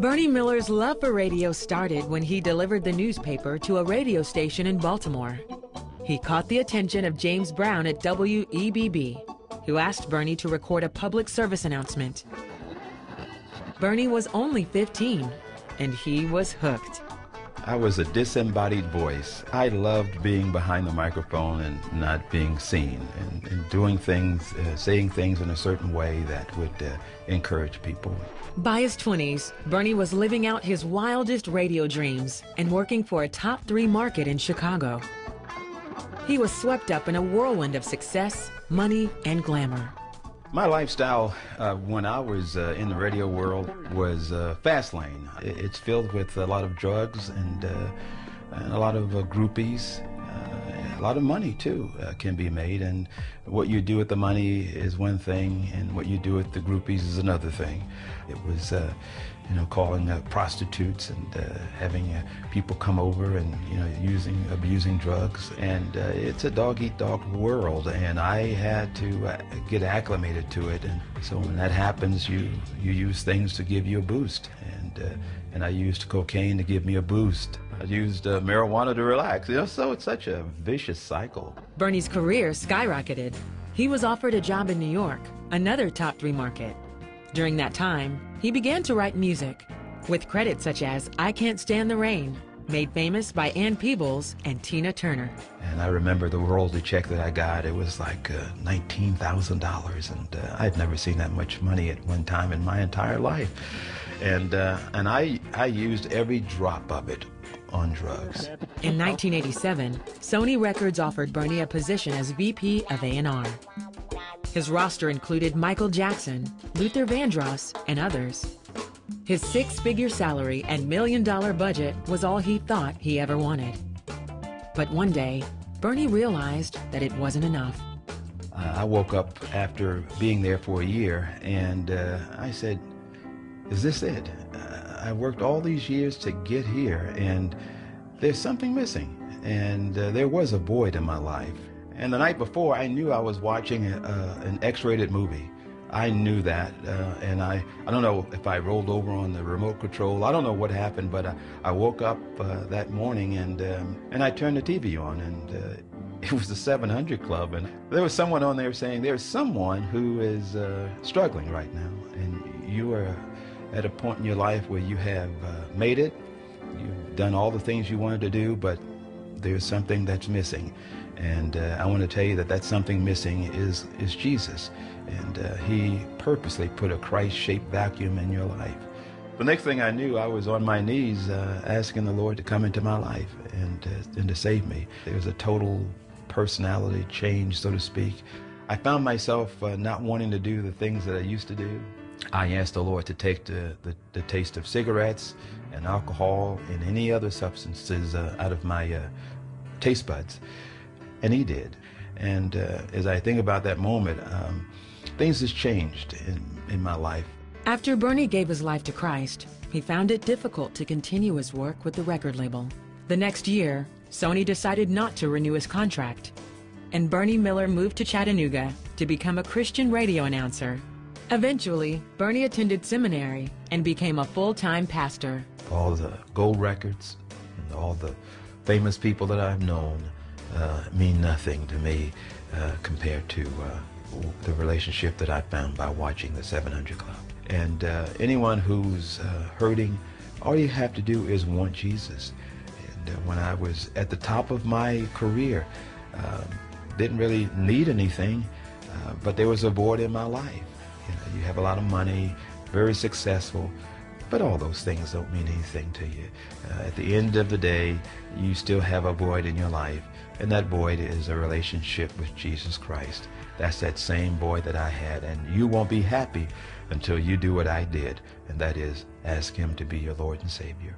Bernie Miller's love for radio started when he delivered the newspaper to a radio station in Baltimore. He caught the attention of James Brown at WEBB, who asked Bernie to record a public service announcement. Bernie was only 15, and he was hooked. I was a disembodied voice. I loved being behind the microphone and not being seen, and doing things, saying things in a certain way that would encourage people. By his 20s, Bernie was living out his wildest radio dreams and working for a top 3 market in Chicago. He was swept up in a whirlwind of success, money, and glamour. My lifestyle when I was in the radio world was fast lane. It's filled with a lot of drugs and a lot of groupies. A lot of money too can be made, and what you do with the money is one thing, and what you do with the groupies is another thing. It was calling prostitutes and having people come over and abusing drugs, and it's a dog-eat-dog world, and I had to get acclimated to it. And so when that happens, you use things to give you a boost, and I used cocaine to give me a boost. I used marijuana to relax. So it's such a vicious cycle. Bernie's career skyrocketed. He was offered a job in New York, another top 3 market. During that time, he began to write music, with credits such as I Can't Stand the Rain, made famous by Ann Peebles and Tina Turner. And I remember the royalty check that I got. It was like $19,000, and I'd never seen that much money at one time in my entire life. And I used every drop of it on drugs. In 1987, Sony Records offered Bernie a position as VP of A&R. His roster included Michael Jackson, Luther Vandross, and others. His 6-figure salary and $1 million budget was all he thought he ever wanted. But one day, Bernie realized that it wasn't enough. I woke up after being there for a year, and I said, is this it? I worked all these years to get here, and there's something missing. And there was a void in my life. And the night before, I knew I was watching an X-rated movie. I knew that, and I don't know if I rolled over on the remote control. I don't know what happened, but I woke up that morning, and I turned the TV on, and it was the 700 Club, and there was someone on there saying, there's someone who is struggling right now, and you are at a point in your life where you have made it, you've done all the things you wanted to do, but there's something that's missing. And I want to tell you that something missing is Jesus. And he purposely put a Christ-shaped vacuum in your life. The next thing I knew, I was on my knees asking the Lord to come into my life and to save me. There was a total personality change, so to speak. I found myself not wanting to do the things that I used to do. I asked the Lord to take the taste of cigarettes and alcohol and any other substances out of my taste buds. And he did. And as I think about that moment, things has changed in my life. After Bernie gave his life to Christ, he found it difficult to continue his work with the record label. The next year, Sony decided not to renew his contract, and Bernie Miller moved to Chattanooga to become a Christian radio announcer. Eventually, Bernie attended seminary and became a full-time pastor. All the gold records and all the famous people that I've known mean nothing to me compared to the relationship that I found by watching the 700 Club. And anyone who's hurting, all you have to do is want Jesus. And when I was at the top of my career, didn't really need anything, but there was a void in my life. You have a lot of money, very successful, but all those things don't mean anything to you. At the end of the day, you still have a void in your life, and that void is a relationship with Jesus Christ. That's that same void that I had, and you won't be happy until you do what I did, and that is ask Him to be your Lord and Savior.